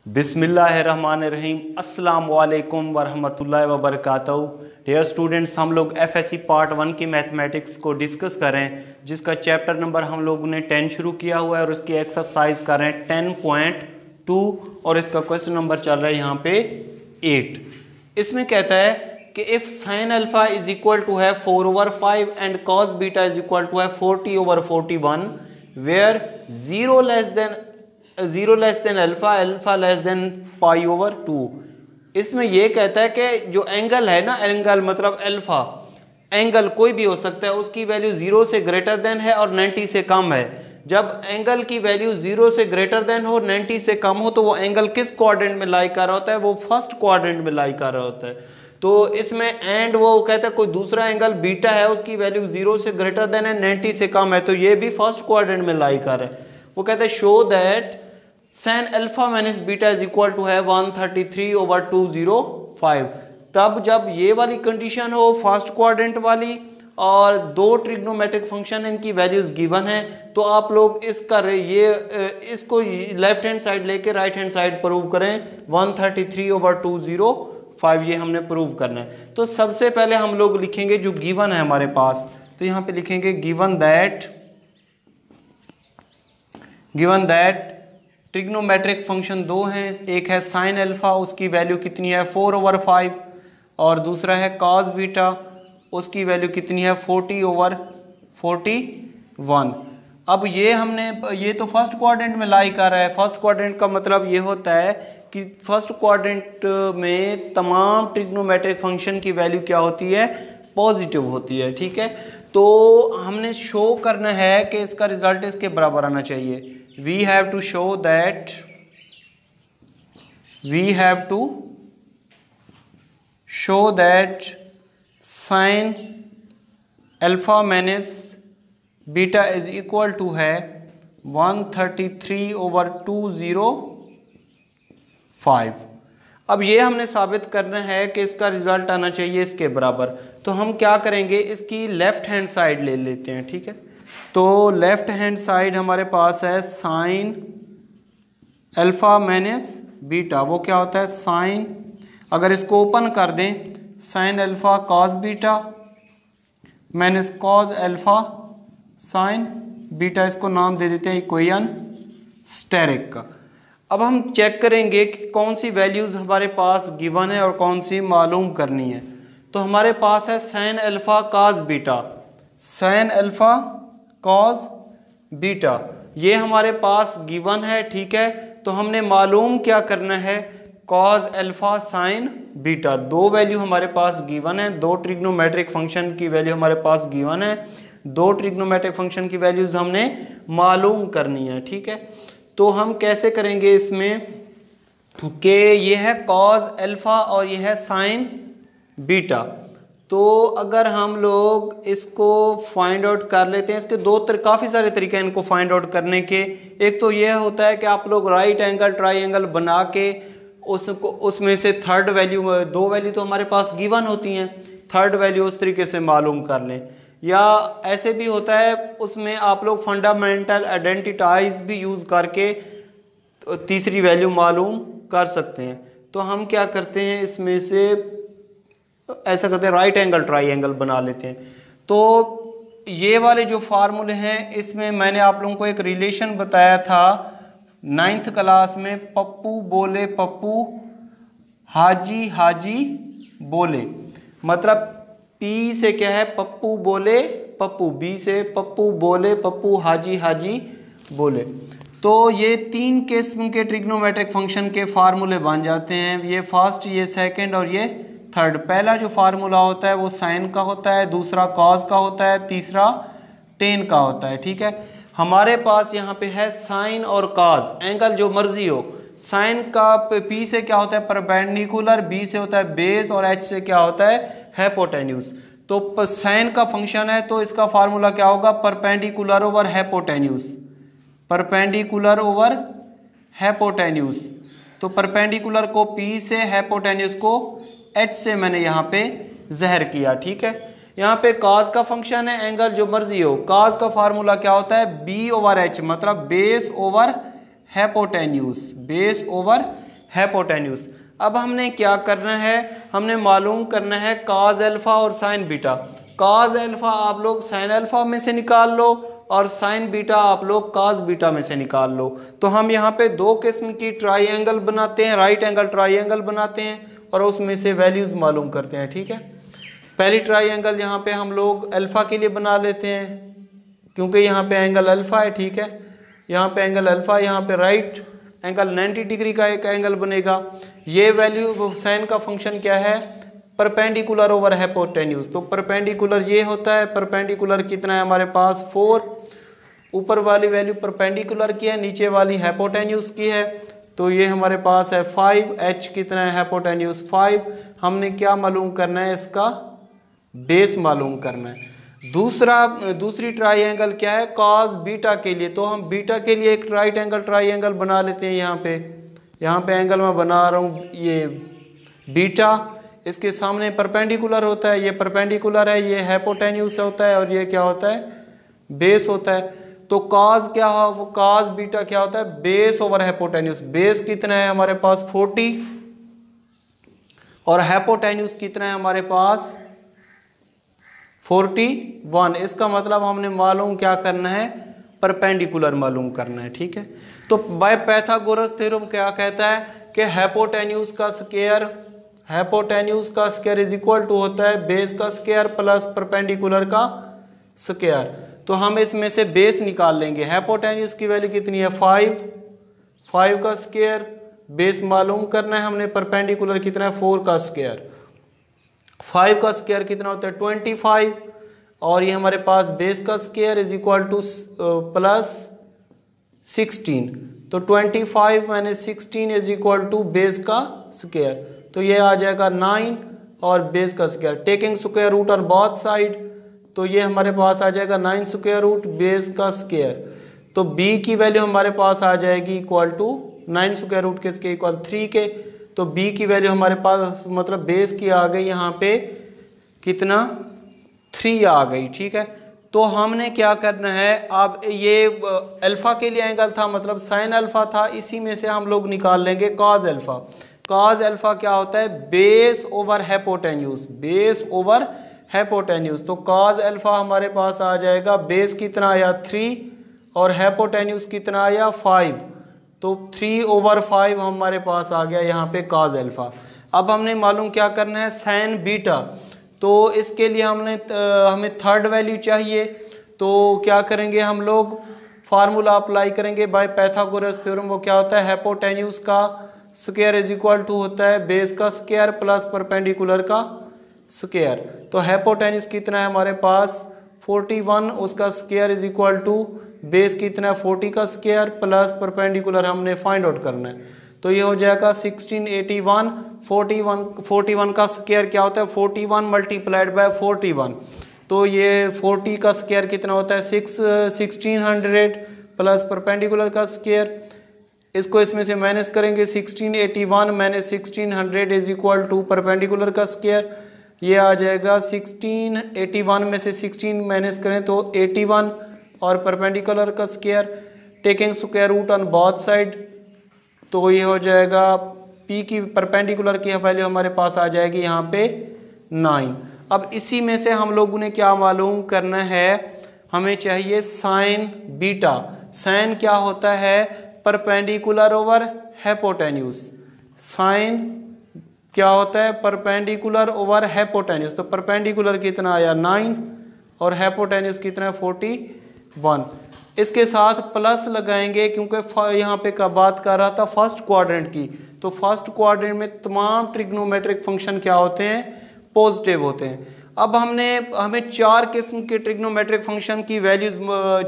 बिस्मिल्लाहिर्रहमानिर्रहीम। अस्सलाम वालेकुम वरहमतुल्लाहि वबरकातुहू। डियर स्टूडेंट्स, हम लोग एफएससी पार्ट 1 की मैथमेटिक्स को डिस्कस कर रहे हैं, जिसका चैप्टर नंबर हम लोगों ने 10 शुरू किया हुआ है और उसकी एक्सरसाइज कर रहे हैं 10.2 और इसका क्वेश्चन नंबर चल रहा है यहाँ पे 8। इसमें कहता है कि if sine alpha is equal to है 4/5 and cos beta is equal to है 40/41 where 0 less than alpha, alpha less than π/2। इसमें यह कहता है कि जो एंगल है ना, एंगल मतलब अल्फा, एंगल कोई भी हो सकता है, उसकी वैल्यू 0 से ग्रेटर देन है और 90 से कम है। जब एंगल की वैल्यू 0 से ग्रेटर देन हो, 90 से कम हो, तो वो एंगल किस क्वाड्रेंट में लाई कर रहा होता है? वो फर्स्ट क्वाड्रेंट में लाई कर रहा होता है। तो इसमें एंड वो कहता है कोई दूसरा एंगल बीटा है, उसकी वैल्यू 0 से ग्रेटर देन है, 90 से कम है, तो ये भी फर्स्ट क्वाड्रेंट में लाई कर रहा है। वो कहता है show that sin alpha minus beta is equal to है 133/205। तब जब ये वाली कंडीशन हो, फर्स्ट क्वाड्रेंट वाली, और दो ट्रिग्नोमेट्रिक फंक्शन इनकी वैल्यूज गिवन है, तो आप लोग इसको लेफ्ट हैंड साइड लेके राइट हैंड साइड प्रूव करें। 133/205 ये हमने प्रूव करना है। तो सबसे पहले हम लोग लिखेंगे जो गिवन है हमारे पास, तो यहाँ पे लिखेंगे गिवन दैट ट्रिग्नोमेट्रिक फंक्शन दो हैं। एक है साइन अल्फा, उसकी वैल्यू कितनी है 4/5, और दूसरा है कॉस बीटा, उसकी वैल्यू कितनी है 40/41। अब ये तो फर्स्ट क्वाड्रेंट में लाई कर रहा है। फर्स्ट क्वाड्रेंट का मतलब ये होता है कि फर्स्ट क्वाड्रेंट में तमाम ट्रिग्नोमेट्रिक फंक्शन की वैल्यू क्या होती है? पॉजिटिव होती है। ठीक है, तो हमने शो करना है कि इसका रिजल्ट इसके बराबर आना चाहिए। we have to show that sin alpha minus beta is equal to है 133/205। अब ये हमने साबित करना है कि इसका रिजल्ट आना चाहिए इसके बराबर। तो हम क्या करेंगे, इसकी लेफ्ट हैंड साइड ले लेते हैं। ठीक है, तो लेफ्ट हैंड साइड हमारे पास है साइन अल्फा माइनस बीटा। वो क्या होता है? साइन, अगर इसको ओपन कर दें, sine alpha cos beta minus cos alpha sign beta, इसको नाम दे देते हैं इक्वेशन स्टेरिक का। अब हम चेक करेंगे कि कौन सी वैल्यूज़ हमारे पास गिवन है और कौन सी मालूम करनी है। तो हमारे पास है sine alpha cos beta, sine alpha cos beta, ये हमारे पास गिवन है। ठीक है, तो हमने मालूम क्या करना है? Cos alpha sign beta. दो वैल्यू हमारे पास गिवन है, दो ट्रिग्नोमेट्रिक फंक्शन की वैल्यू हमारे पास गिवन है, दो ट्रिग्नोमेट्रिक फंक्शन की वैल्यूज हमने मालूम करनी है। ठीक है, तो हम कैसे करेंगे इसमें कि ये है कॉस अल्फा और ये है साइन बीटा। तो अगर हम लोग इसको फाइंड आउट कर लेते हैं, इसके काफ़ी सारे तरीके हैं इनको फाइंड आउट करने के। एक तो ये होता है कि आप लोग राइट एंगल ट्राइंगल बना के उसमें से थर्ड वैल्यू, दो वैल्यू तो हमारे पास गिवन होती हैं, थर्ड वैल्यू उस तरीके से मालूम कर लें। या ऐसे भी होता है, उसमें आप लोग फंडामेंटल आइडेंटिटाइज भी यूज़ करके तीसरी वैल्यू मालूम कर सकते हैं। तो हम क्या करते हैं, इसमें से ऐसा करते हैं, राइट एंगल ट्राइंगल बना लेते हैं। तो ये वाले जो फार्मूले हैं, इसमें मैंने आप लोगों को एक रिलेशन बताया था 9th क्लास में, पप्पू बोले पप्पू, हाजी हाजी बोले। मतलब पी से क्या है? पप्पू बोले पप्पू, बी से पप्पू बोले पप्पू, हाजी हाजी बोले। तो ये तीन किस्म के ट्रिग्नोमेट्रिक फंक्शन के फार्मूले बन जाते हैं। ये फर्स्ट, ये सेकंड और ये थर्ड। पहला जो फार्मूला होता है वो साइन का होता है, दूसरा कॉस का होता है, तीसरा टेन का होता है। ठीक है, हमारे पास यहाँ पे है साइन और कॉस, एंगल जो मर्जी हो। साइन का पी से क्या होता है? परपेंडिकुलर, बी से होता है बेस, और एच से क्या होता है? हैपोटेन्यूज। तो साइन का फंक्शन है, तो इसका फार्मूला क्या होगा? Perpendicular over hypotenuse, perpendicular over hypotenuse. तो परपेंडिकुलर को पी से, हैपोटेन्यूज को एच से मैंने यहाँ पे ज़हर किया। ठीक है, यहाँ पे कॉस का फंक्शन है, एंगल जो मर्जी हो। कॉस का फार्मूला क्या होता है? बी ओवर एच, मतलब बेस ओवर हैपोटेन्यूज, बेस ओवर हैपोटेन्यूज। अब हमने क्या करना है, हमने मालूम करना है काज अल्फा और साइन बीटा। काज अल्फा आप लोग साइन अल्फा में से निकाल लो और साइन बीटा आप लोग काज बीटा में से निकाल लो। तो हम यहाँ पे दो किस्म की ट्राइंगल बनाते हैं, राइट एंगल ट्राइंगल बनाते हैं और उसमें से वैल्यूज मालूम करते हैं। ठीक है, पहली ट्राइंगल यहाँ पे हम लोग अल्फा के लिए बना लेते हैं क्योंकि यहाँ पे एंगल अल्फा है। ठीक है, यहाँ पे एंगल अल्फा, यहाँ पे राइट एंगल 90 डिग्री का एक एंगल बनेगा। ये वैल्यू साइन का फंक्शन क्या है, परपेंडिकुलर ओवर हैपोटेन्यूज। तो परपेंडिकुलर ये होता है, परपेंडिकुलर कितना है हमारे पास 4, ऊपर वाली वैल्यू परपेंडिकुलर की है, नीचे वाली हैपोटेन्यूज की है। तो ये हमारे पास है 5, h कितना है हैपोटेन्यूज 5। हमने क्या मालूम करना है, इसका बेस मालूम करना है। दूसरी ट्राइंगल क्या है, कॉस बीटा के लिए। तो हम बीटा के लिए एक राइट एंगल ट्राइंगल बना लेते हैं। यहाँ पे एंगल मैं बना रहा हूँ ये बीटा, इसके सामने परपेंडिकुलर होता है, ये परपेंडिकुलर है, ये हैपोटेन्यूज होता है और ये क्या होता है, बेस होता है। तो कॉस क्या हो, कॉस बीटा क्या होता है, बेस ओवर हैपोटेन्यूज। बेस कितना है हमारे पास 40 और हैपोटेन्यूज कितना है हमारे पास 41। इसका मतलब हमने मालूम क्या करना है, परपेंडिकुलर मालूम करना है। ठीक है, तो बाय पाइथागोरस थ्योरम क्या कहता है कि हैपोटेन्यूज का स्क्वायर इज इक्वल टू होता है बेस का स्क्वायर प्लस परपेंडिकुलर का स्क्वायर। तो हम इसमें से बेस निकाल लेंगे। हैपोटेन्यूज की वैल्यू कितनी है 5 का स्क्वायर, बेस मालूम करना है हमने, परपेंडिकुलर कितना है 4 का स्क्वायर। 5 का स्क्वायर कितना होता है 25 और ये हमारे पास बेस का square is equal to plus 16। तो 25 minus 16 is equal to base का स्क्वायर। तो ये आ जाएगा 9 और बेस का square, taking square root on both side. तो ये हमारे पास आ जाएगा 9 स्क्वायर रूट बेस का स्क्वायर। तो b की वैल्यू हमारे पास आ जाएगी इक्वल टू 9 स्क्वायर रूट किसके इक्वल 3 के। तो b की वैल्यू हमारे पास मतलब बेस की आ गई यहाँ पे कितना 3 आ गई। ठीक है, तो हमने क्या करना है, अब ये अल्फा के लिए एंगल था मतलब साइन अल्फा था, इसी में से हम लोग निकाल लेंगे कॉज अल्फा। कॉज अल्फा क्या होता है, base over हैपोटेन्यूज, base over hypotenuse. तो कॉज अल्फा हमारे पास आ जाएगा, बेस कितना आया 3 और हैपोटेन्यूज कितना आया 5। तो 3/5 हमारे पास आ गया यहाँ पे कॉज अल्फा। अब हमने मालूम क्या करना है साइन बीटा। तो इसके लिए हमें थर्ड वैल्यू चाहिए। तो क्या करेंगे हम लोग, फार्मूला अप्लाई करेंगे बाय पाइथागोरस थ्योरम। वो क्या होता है, हैपोटेन्यूज का स्क्वायर इज इक्वल टू होता है बेस का स्क्वायर प्लस परपेंडिकुलर का स्क्वायर। तो हैपोटेन्यूज कितना है हमारे पास 41, उसका square is equal to base कितना है 40 का स्क्वायर प्लस परपेंडिकुलर हमने फाइंड आउट करना है। तो ये हो जाएगा 1681। 41 का स्क्वायर क्या होता है 41 मल्टीप्लाइड बाय 41। तो ये 40 का स्क्वायर कितना होता है 1600 प्लस परपेंडिकुलर का स्क्वायर। इसको इसमें से माइनस करेंगे, 1681 minus 1600 is equal to perpendicular का स्क्वायर। ये आ जाएगा 1681 में से 16 माइनस करें तो 81 और परपेंडिकुलर का square, taking square root on both side. तो ये हो जाएगा p की परपेंडिकुलर की वैल्यू हमारे पास आ जाएगी यहाँ पे 9। अब इसी में से हम लोगों ने क्या मालूम करना है, हमें चाहिए साइन बीटा। साइन क्या होता है, परपेंडिकुलर ओवर हैपोटेन्यूज। साइन क्या होता है, परपेंडिकुलर ओवर हैपोटेन्यूज। तो परपेंडिकुलर कितना आया 9 और हैपोटेन्यूज कितना है 41। इसके साथ प्लस लगाएंगे क्योंकि यहाँ पे का बात कर रहा था फर्स्ट क्वाड्रेंट की। तो फर्स्ट क्वाड्रेंट में तमाम ट्रिग्नोमेट्रिक फंक्शन क्या होते हैं, पॉजिटिव होते हैं। अब हमें 4 किस्म के ट्रिग्नोमेट्रिक फंक्शन की वैल्यूज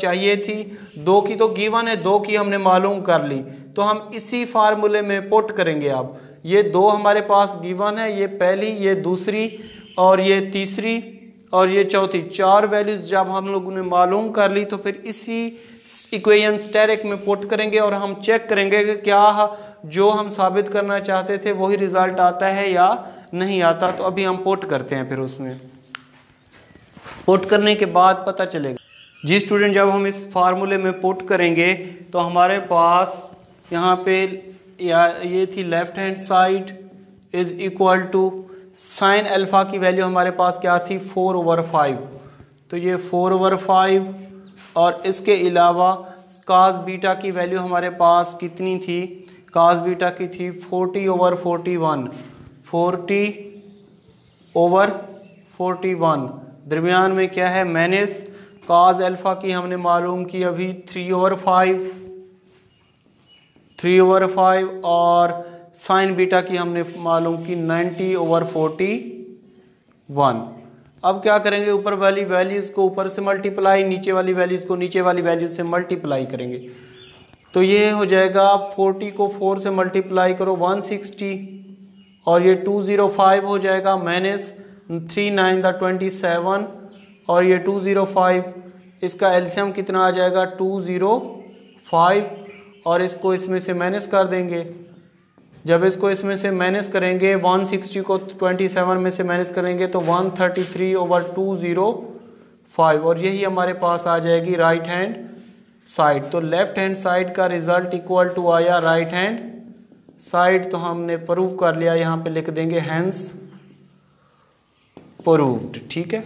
चाहिए थी। 2 की तो गिवन है, 2 की हमने मालूम कर ली। तो हम इसी फार्मूले में पुट करेंगे। अब ये 2 हमारे पास गिवन है, ये पहली, ये दूसरी और ये तीसरी और ये चौथी। 4 वैल्यूज जब हम लोगों ने मालूम कर ली तो फिर इसी इक्वेशन स्टेरिक में पुट करेंगे और हम चेक करेंगे कि क्या जो हम साबित करना चाहते थे वही रिजल्ट आता है या नहीं आता। तो अभी हम पुट करते हैं, फिर उसमें पुट करने के बाद पता चलेगा। जी स्टूडेंट, जब हम इस फार्मूले में पुट करेंगे तो हमारे पास यहाँ पे ये थी left hand side is equal to sine alpha की वैल्यू हमारे पास क्या थी 4/5, तो ये 4/5 और इसके अलावा कास बीटा की वैल्यू हमारे पास कितनी थी, कास बीटा की थी 40/41, 40/41। दरमियान में क्या है माइनस कास अल्फा की हमने मालूम की अभी 3/5 और साइन बीटा की हमने मालूम की 90/41। अब क्या करेंगे, ऊपर वाली वैल्यूज़ को ऊपर से मल्टीप्लाई, नीचे वाली वैल्यूज़ को नीचे वाली वैल्यूज से मल्टीप्लाई करेंगे। तो ये हो जाएगा 40 को 4 से मल्टीप्लाई करो 160 और ये 205 हो जाएगा माइनस 3 9 27 और ये 205, इसका एलसीएम कितना आ जाएगा 205 और इसको इसमें से माइनस कर देंगे। जब इसको इसमें से माइनस करेंगे 160 को 27 में से माइनस करेंगे तो 133/205 और यही हमारे पास आ जाएगी राइट हैंड साइड। तो लेफ्ट हैंड साइड का रिजल्ट इक्वल टू आया राइट हैंड साइड, तो हमने प्रूव कर लिया, यहाँ पे लिख देंगे हैंस प्रूव्ड। ठीक है।